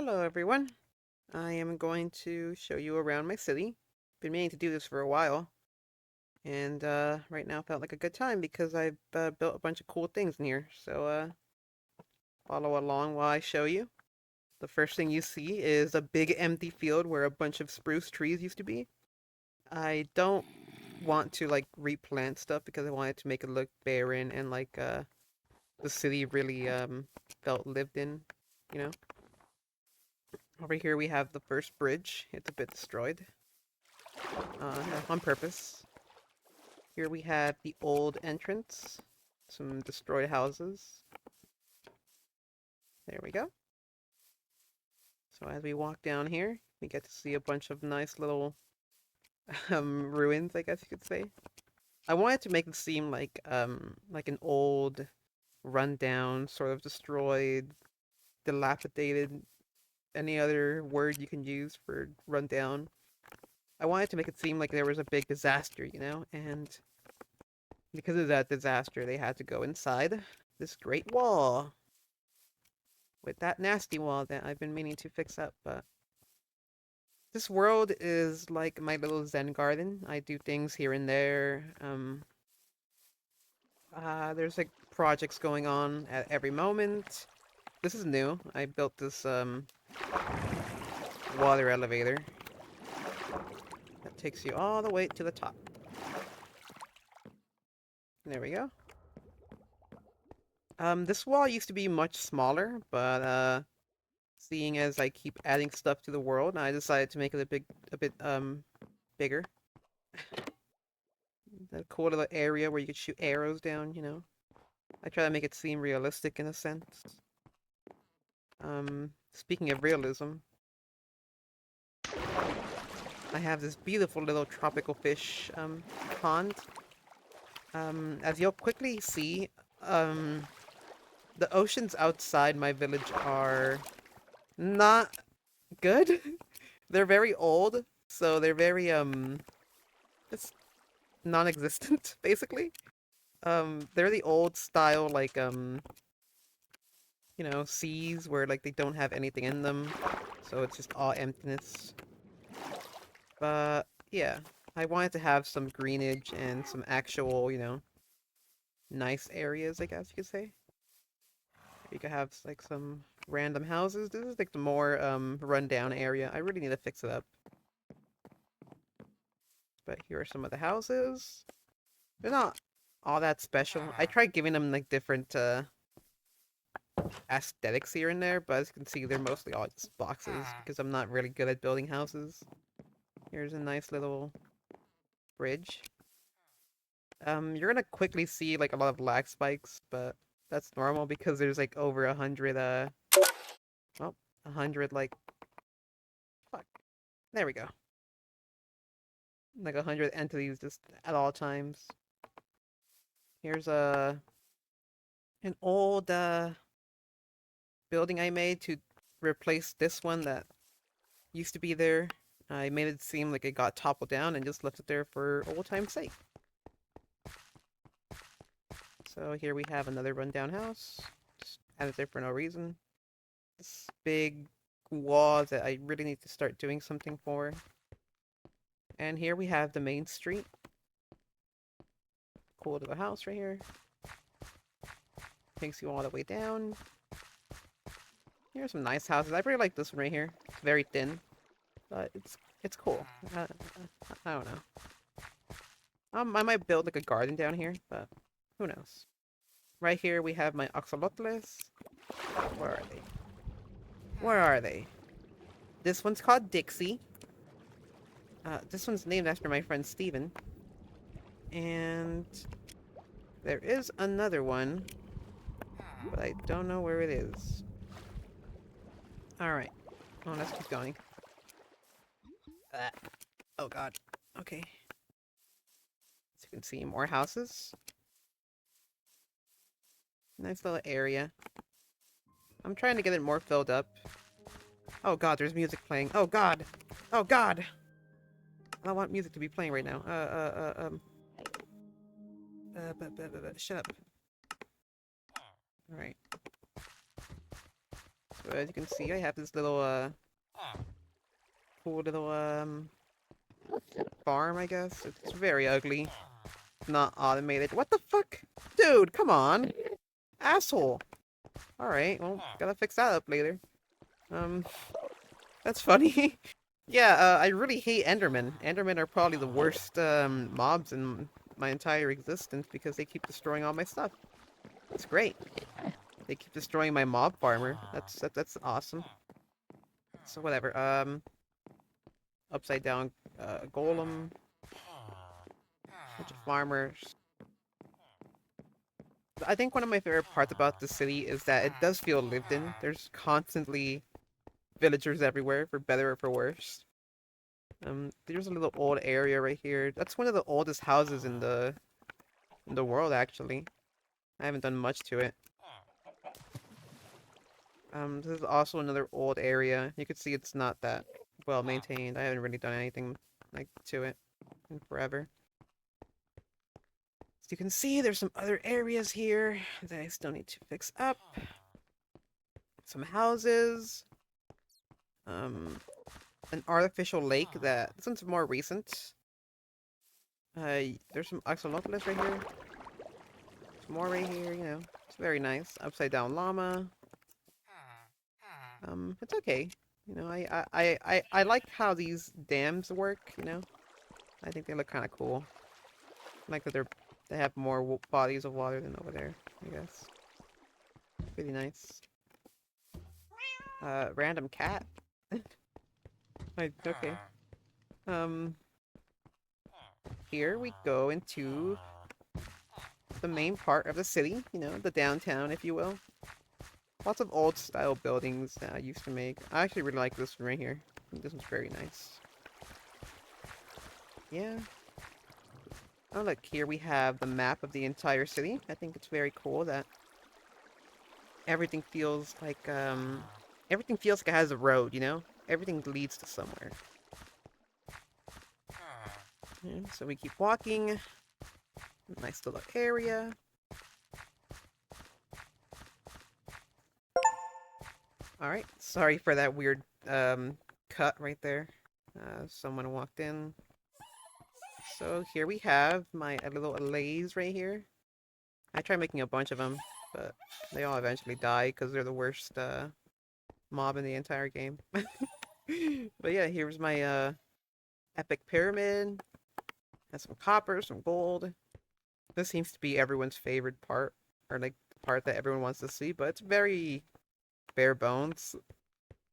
Hello everyone. I am going to show you around my city. Been meaning to do this for a while, and right now felt like a good time because I've built a bunch of cool things in here. So follow along while I show you. The first thing you see is a big empty field where a bunch of spruce trees used to be. I don't want to like replant stuff because I wanted to make it look barren and like the city really felt lived in, you know. Over here we have the first bridge. It's a bit destroyed. On purpose. Here we have the old entrance, some destroyed houses. There we go. So as we walk down here, we get to see a bunch of nice little ruins, I guess you could say. I wanted to make it seem like an old, rundown, sort of destroyed, dilapidated, any other word you can use for rundown. I wanted to make it seem like there was a big disaster, you know, and because of that disaster, they had to go inside this great wall with that nasty wall that I've been meaning to fix up. But this world is like my little Zen garden. I do things here and there. There's like projects going on at every moment. This is new. I built this water elevator that takes you all the way to the top. There we go. This wall used to be much smaller, but seeing as I keep adding stuff to the world, I decided to make it a bit bigger. A cool little area where you could shoot arrows down, you know. I try to make it seem realistic in a sense. Speaking of realism, I have this beautiful little tropical fish pond. As you'll quickly see, the oceans outside my village are not good. They're very old, so they're very just non-existent basically. They're the old style like you know, seas where like they don't have anything in them, so it's just all emptiness. But yeah, I wanted to have some greenage and some actual, you know, nice areas, I guess you could say. You could have like some random houses. This is like the more rundown area. I really need to fix it up. But here are some of the houses. They're not all that special. I tried giving them like different aesthetics here and there, but as you can see, they're mostly all just boxes because I'm not really good at building houses. Here's a nice little bridge. You're gonna quickly see like a lot of lag spikes, but that's normal because there's like over 100 well, 100 like fuck. There we go. Like 100 entities just at all times. Here's an old building I made to replace this one that used to be there. I made it seem like it got toppled down and just left it there for old time's sake. So here we have another rundown house. Just added there for no reason. This big wall that I really need to start doing something for. And here we have the main street. Cool little house right here. Takes you all the way down. Here's some nice houses. I really like this one right here. It's very thin, but it's cool. I don't know. I might build like a garden down here, but who knows? Right here we have my axolotls. Where are they? Where are they? This one's called Dixie. This one's named after my friend Steven. And there is another one, but I don't know where it is. Alright. Oh, let's keep going. Oh god. Okay. So you can see more houses. Nice little area. I'm trying to get it more filled up. Oh god, there's music playing. Oh god! Oh god! I don't want music to be playing right now. Shut up. Alright. So as you can see, I have this little cool little farm, I guess. It's very ugly. Not automated. What the fuck? Dude, come on. Asshole. Alright, well, gotta fix that up later. Um, that's funny. Yeah, I really hate Endermen. Endermen are probably the worst mobs in my entire existence because they keep destroying all my stuff. It's great. They keep destroying my mob farmer. That's awesome. So whatever. Upside down golem. Bunch of farmers. I think one of my favorite parts about the city is that it does feel lived in. There's constantly villagers everywhere, for better or for worse. There's a little old area right here. That's one of the oldest houses in the world, actually. I haven't done much to it. This is also another old area. You can see it's not that well maintained. I haven't really done anything like to it in forever. As you can see, there's some other areas here that I still need to fix up. Some houses. An artificial lake that this one's more recent. There's some axolotls right here. Some more right here, you know. It's very nice. Upside down llama. It's okay. You know, I like how these dams work, you know. I think they look kind of cool. I like that they have more bodies of water than over there, I guess. Pretty nice. Random cat. Okay. Here we go into the main part of the city, you know, the downtown, if you will. Lots of old style buildings that I used to make. I actually really like this one right here. I think this one's very nice. Yeah. Oh, look, here we have the map of the entire city. I think it's very cool that everything feels like it has a road, you know? Everything leads to somewhere. Yeah, so we keep walking. Nice little area. Alright, sorry for that weird cut right there. Someone walked in. So here we have my little allays right here. I tried making a bunch of them, but they all eventually die because they're the worst mob in the entire game. But yeah, here's my epic pyramid. Has some copper, some gold. This seems to be everyone's favorite part, or like the part that everyone wants to see, but it's very bare bones.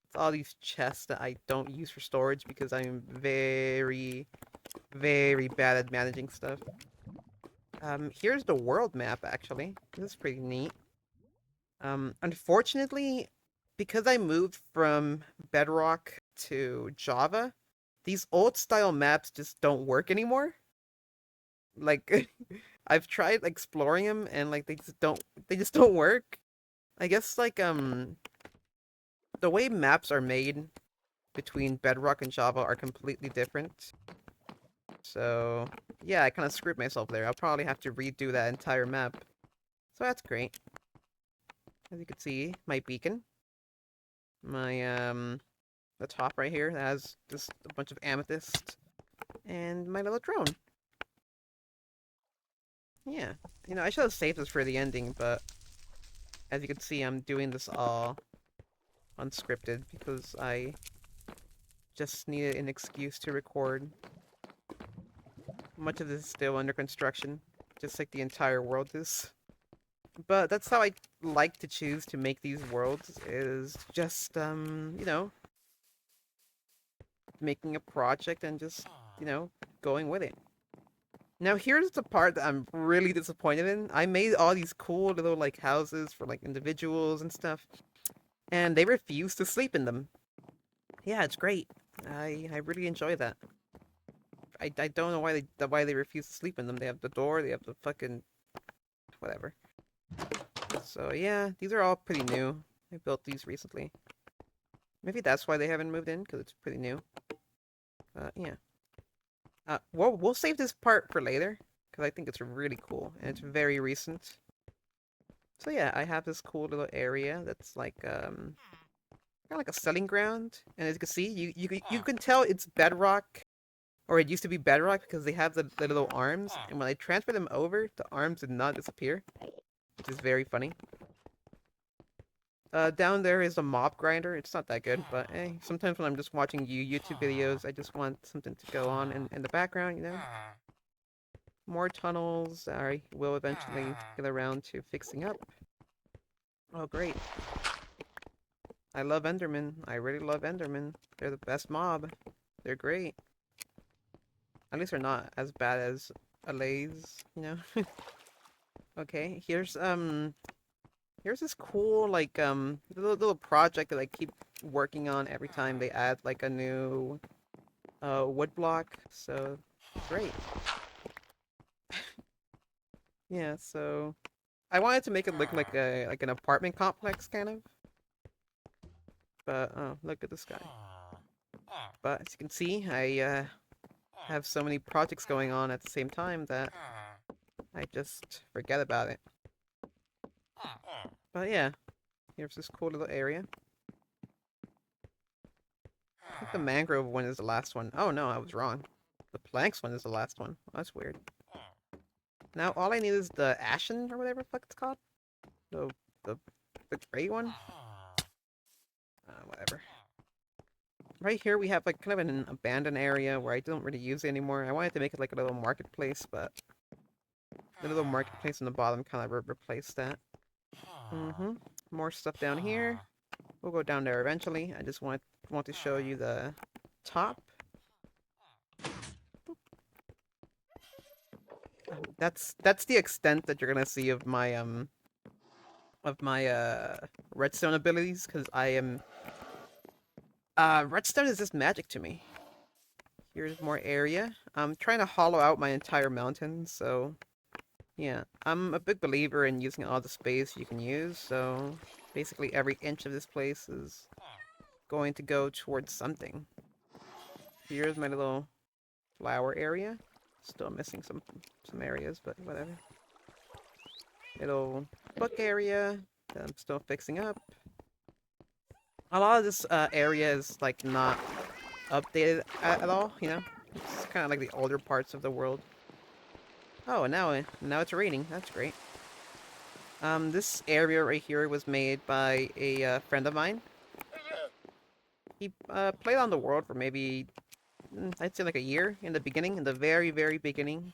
It's all these chests that I don't use for storage because I'm very, very bad at managing stuff. Here's the world map, actually. This is pretty neat. Unfortunately, because I moved from Bedrock to Java, these old style maps just don't work anymore. Like, I've tried exploring them and like they just don't work. I guess like the way maps are made between Bedrock and Java are completely different. So, yeah, I kind of screwed myself there. I'll probably have to redo that entire map. So that's great. As you can see, my beacon. My, the top right here that has just a bunch of amethyst. And my little drone. Yeah. You know, I should have saved this for the ending, but as you can see, I'm doing this all unscripted because I just needed an excuse to record. Much of this is still under construction, just like the entire world is. But that's how I like to choose to make these worlds, is just, you know, making a project and just, you know, going with it. Now here's the part that I'm really disappointed in. I made all these cool little, like, houses for, like, individuals and stuff, and they refuse to sleep in them. Yeah, it's great. I really enjoy that. I don't know why they refuse to sleep in them. They have the door, they have the fucking whatever. So yeah, these are all pretty new. I built these recently. Maybe that's why they haven't moved in, because it's pretty new. Yeah. We'll save this part for later, because I think it's really cool, and it's very recent. So yeah, I have this cool little area that's like, kind of like a selling ground. And as you can see, you can tell it's bedrock, or it used to be bedrock because they have the little arms. And when I transfer them over, the arms did not disappear, which is very funny. Down there is a mob grinder. It's not that good, but hey, sometimes when I'm just watching YouTube videos, I just want something to go on in the background, you know? More tunnels. I will eventually get around to fixing up. Oh, great. I love Enderman. I really love Enderman. They're the best mob. They're great. At least they're not as bad as Allays, you know? Okay, here's this cool, like, little project that I keep working on every time they add, like, a new, wood block, so, great. Yeah, so, I wanted to make it look like an apartment complex, kind of, but, oh, look at this guy. But, as you can see, I, have so many projects going on at the same time that I just forget about it. But yeah, here's this cool little area. I think the mangrove one is the last one. Oh no, I was wrong. The planks one is the last one. Oh, that's weird. Now all I need is the ashen or whatever the fuck it's called. The the the gray one. Whatever. Right here we have like kind of an abandoned area where I don't really use it anymore. I wanted to make it like a little marketplace, but the little marketplace in the bottom kind of replaced that. More stuff down here. We'll go down there eventually. I just want to show you the top. That's the extent that you're gonna see of my redstone abilities, because I am redstone is just magic to me. Here's more area. I'm trying to hollow out my entire mountain, so yeah. I'm a big believer in using all the space you can use, so basically every inch of this place is going to go towards something. Here's my little flower area. Still missing some areas, but whatever. Little book area that I'm still fixing up. A lot of this area is like not updated at all, you know? It's kind of like the older parts of the world. Oh, and now it's raining. That's great. This area right here was made by a friend of mine. He played on the world for maybe, I'd say like a year in the beginning, in the very, very beginning.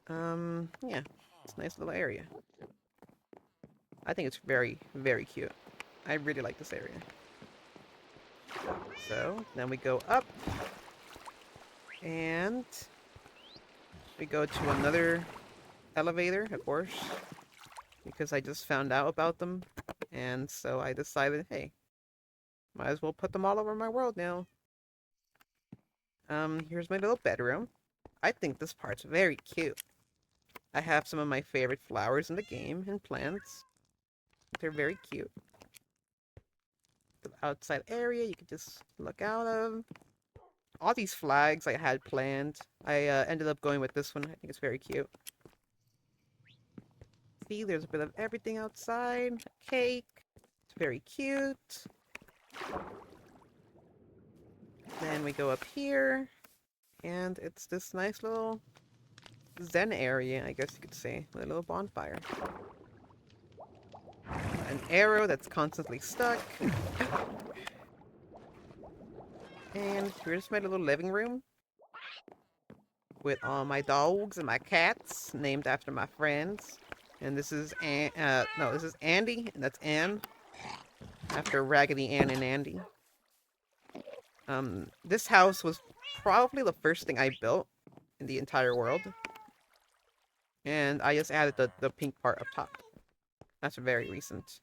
Yeah, it's a nice little area. I think it's very, very cute. I really like this area. So, then we go up. And we go to another elevator, of course. Because I just found out about them. And so I decided, hey, might as well put them all over my world now. Here's my little bedroom. I think this part's very cute. I have some of my favorite flowers in the game and plants. They're very cute. The outside area you can just look out of. All these flags I had planned. I ended up going with this one. I think it's very cute. See, there's a bit of everything outside. A cake. It's very cute. Then we go up here. And it's this nice little zen area, I guess you could say. A little bonfire. An arrow that's constantly stuck. And here's my little living room. With all my dogs and my cats, named after my friends. And this is this is Andy, and that's Anne. After Raggedy Ann and Andy. This house was probably the first thing I built in the entire world. And I just added the pink part up top. That's very recent.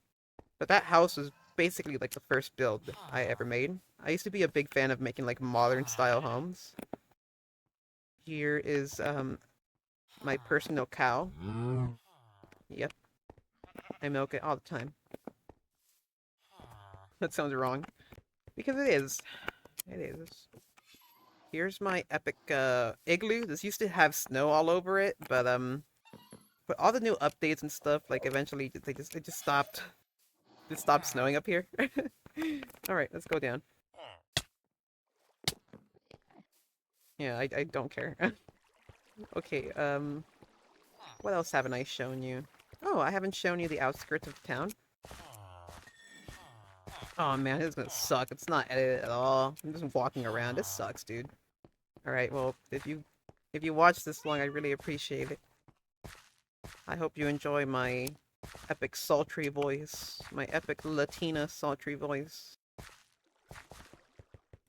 But that house was basically like the first build I ever made. I used to be a big fan of making like modern style homes. Here is my personal cow. Yep. I milk it all the time. That sounds wrong. Because it is. It is. Here's my epic igloo. This used to have snow all over it, but all the new updates and stuff, like eventually it just stopped It stopped snowing up here. Alright, let's go down. Yeah, I don't care. Okay, what else haven't I shown you? Oh, I haven't shown you the outskirts of town. Oh man, this is gonna suck. It's not edited at all. I'm just walking around. This sucks, dude. Alright, well, if you watch this long, I really appreciate it. I hope you enjoy my epic sultry voice. My epic Latina sultry voice.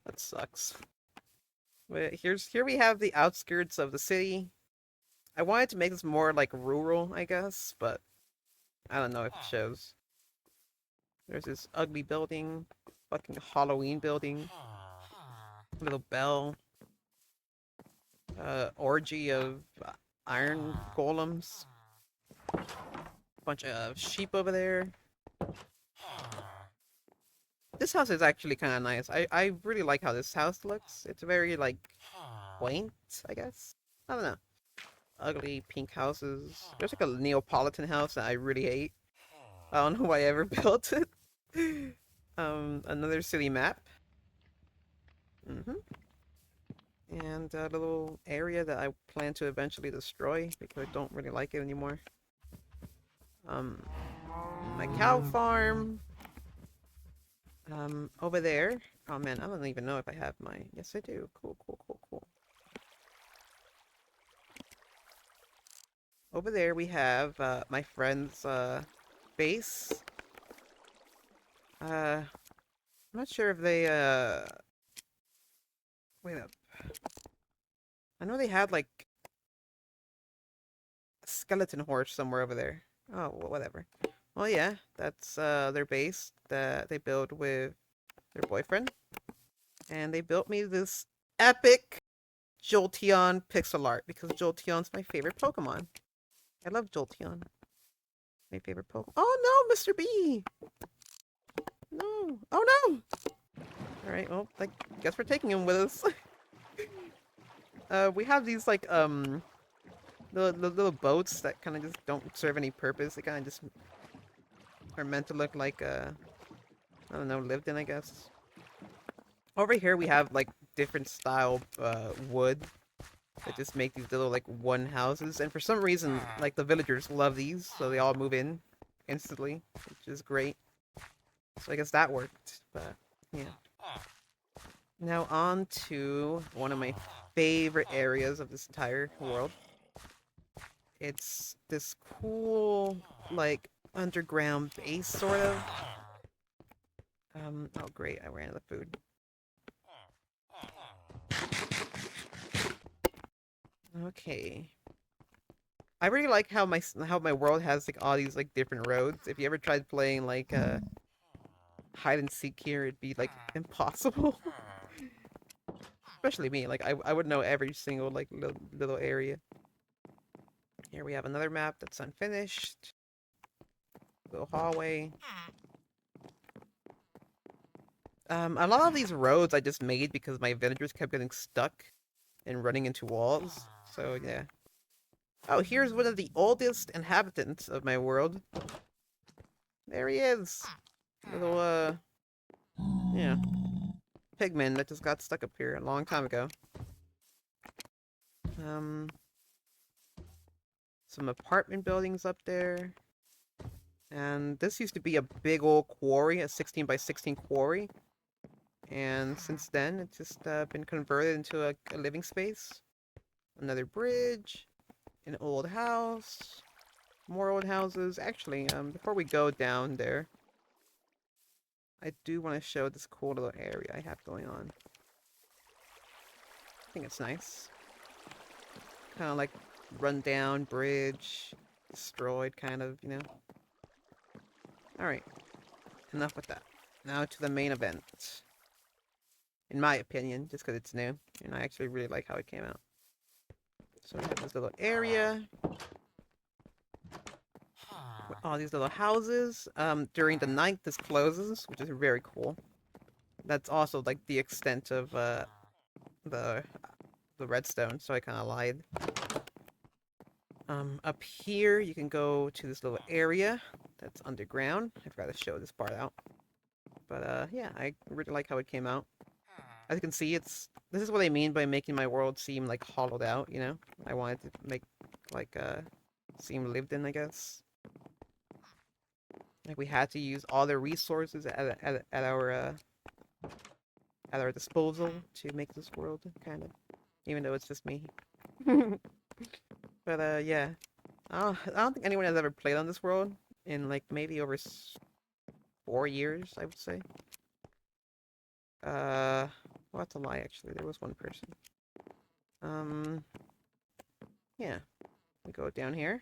That sucks. But here we have the outskirts of the city. I wanted to make this more like rural, I guess, but I don't know if it shows. There's this ugly building, fucking Halloween building, little bell, orgy of iron golems, bunch of sheep over there. This house is actually kind of nice. I really like how this house looks. It's very like quaint, I guess. I don't know. Ugly pink houses. There's like a Neapolitan house that I really hate. I don't know why I ever built it. Another city map. And a little area that I plan to eventually destroy because I don't really like it anymore. My cow farm. Over there. Oh man, I don't even know if I have my... Yes, I do. Cool, cool, cool, cool. Over there we have, my friend's, base. I'm not sure if they, wait up. I know they had, like, a skeleton horse somewhere over there. Oh, well, whatever. Well, yeah, that's, their base that they build with their boyfriend. And they built me this epic Jolteon pixel art because Jolteon's my favorite Pokemon. I love Jolteon. My favorite Pokemon. Oh no, Mr. B! No. Oh no! Alright, well, I guess we're taking him with us. We have these, like, the little boats that kind of just don't serve any purpose. They kind of just are meant to look like, I don't know, lived in, I guess. Over here we have, like, different style, wood that just make these little, like, one houses. And for some reason, like, the villagers love these, so they all move in instantly, which is great. So I guess that worked, but, yeah. Now on to one of my favorite areas of this entire world. It's this cool, like, underground base, sort of. Oh great, I ran out of food. Okay. I really like how my world has like all these like different roads. If you ever tried playing like hide and seek here, it'd be like impossible. Especially me, like I would know every single like little area. Here we have another map that's unfinished. Little hallway. A lot of these roads I just made because my villagers kept getting stuck and running into walls. So yeah. Oh, here's one of the oldest inhabitants of my world. There he is. Little yeah, pigman that just got stuck up here a long time ago. Some apartment buildings up there. And this used to be a big old quarry, a 16 by 16 quarry. And since then, it's just been converted into a living space. Another bridge. An old house. More old houses. Actually, before we go down there, I do want to show this cool little area I have going on. I think it's nice. Kind of like run down bridge, destroyed kind of, you know. Alright, enough with that. Now to the main event. In my opinion, just because it's new, and I actually really like how it came out. So we have this little area. With all these little houses. During the night this closes, which is very cool. That's also like the extent of the redstone, so I kind of lied. Up here you can go to this little area that's underground. I forgot to show this part out. But yeah, I really like how it came out. As you can see, this is what I mean by making my world seem like hollowed out, you know? I wanted to make like seem lived in, I guess. Like we had to use all the resources at our disposal to make this world, kind of. Even though it's just me. But yeah. I don't think anyone has ever played on this world in like maybe over 4 years, I would say. Well, that's a lie, actually. There was one person. Um, yeah. We go down here.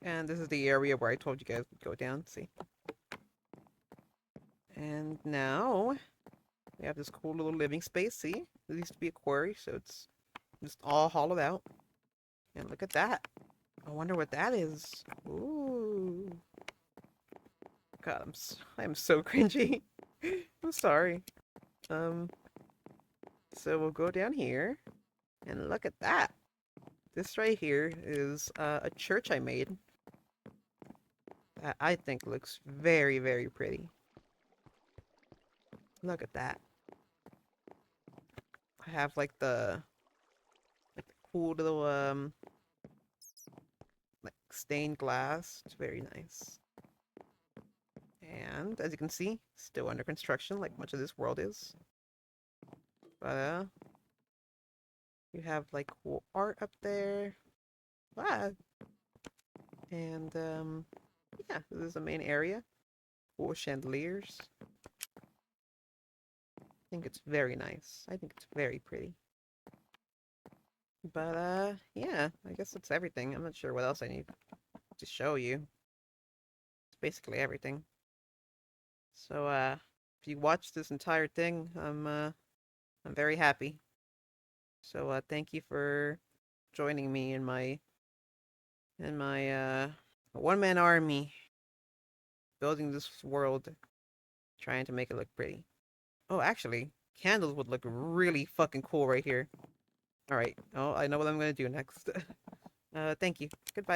And this is the area where I told you guys would go down, see? And now, we have this cool little living space, see? There used to be a quarry, so it's just all hollowed out. And look at that. I wonder what that is. Ooh. God, I'm so cringy. I'm sorry. So we'll go down here, and look at that. This right here is a church I made. That I think looks very, very pretty. Look at that. I have like the cool little like stained glass. It's very nice. And as you can see, still under construction, like much of this world is. But you have like cool art up there. Ah. And yeah, this is the main area. Cool chandeliers. I think it's very nice. I think it's very pretty. But yeah, I guess that's everything. I'm not sure what else I need to show you. It's basically everything. So if you watched this entire thing, I'm very happy. So thank you for joining me in my one-man army building this world, trying to make it look pretty. Oh, actually, candles would look really fucking cool right here. All right. Oh, I know what I'm gonna do next. Thank you. Goodbye.